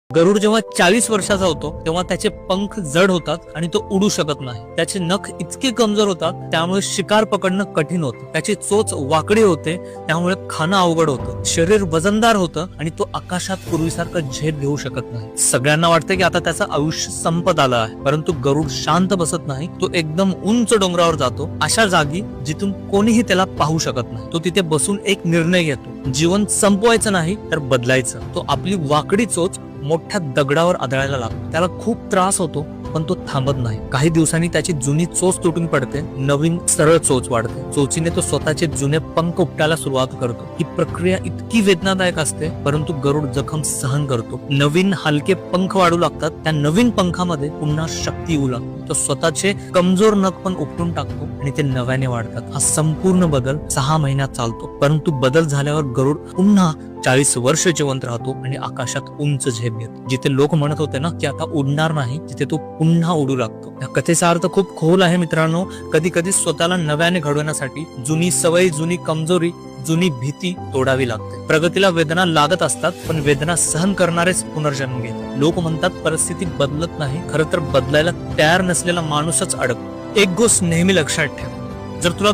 गरुड जेव्हा 40 वर्षाचा होतो तेव्हा त्याचे पंख जड होतात आणि तो उडू शकत नाही. त्याचे नख इतके कमजोर होतात त्यामुळे शिकार पकडणं कठीण होतं. त्याची चोच वाकडी होते त्यामुळे खाणं अवघड होतं. शरीर वजनदार होतं आणि तो आकाशात पूर्वीसारखं झेप घेऊ शकत नाही. सगळ्यांना वाटतं की आता त्याचं आयुष्य संपत आलं आहे, परंतु गरुड शांत बसत नाही. तो एकदम उंच डोंगरावर जातो, अशा जागी जिथून कोणीही त्याला पाहू शकत नाही. तो तिथे बसून एक निर्णय घेतो, जीवन संपवायचं नाही तर बदलायचं. तो आपली वाकडी चोच मोठ्या दगडावर आदळायला लागतो. त्याला खूप त्रास होतो पण तो थांबत नाही. काही दिवसांनी त्याची जुनी चोच तुटून पडते, नवीन सरळ चोच वाढते. चोचीने तो स्वतःचे जुने पंख उपटायला सुरुवात करतो. ही प्रक्रिया इतकी वेदनादायक असते, परंतु गरुड जखम सहन करतो. नवीन हलके पंख वाढू लागतात. त्या नवीन पंखामध्ये पुन्हा शक्ती येऊ लागते. तो स्वतःचे कमजोर नख पण उपटून टाकतो आणि ते नव्याने वाढतात. हा संपूर्ण बदल 6 महिन्यात चालतो, परंतु बदल झाल्यावर गरुड पुन्हा 40 वर्ष जिवंत राहतो आणि आकाशात उंच झेप घेतो. जिथे लोक म्हणत होते ना की आता उडणार नाही, तिथे तो पुन्हा उडू लागतो. या कथेचा अर्थ खूप खोल आहे मित्रांनो. कधी कधी स्वतःला नव्याने घडवण्यासाठी जुनी सवय, जुनी कमजोरी, जुनी भीती तोडावी लागते. प्रगतीला वेदना लागत असतात, पण वेदना सहन करणारेच पुनर्जन्म घेतात. लोक म्हणतात परिस्थिती बदलत नाही, खरं तर बदलायला तयार नसलेला माणूसच अडकतो. एक गोष्ट नेहमी लक्षात ठेव, जर तुला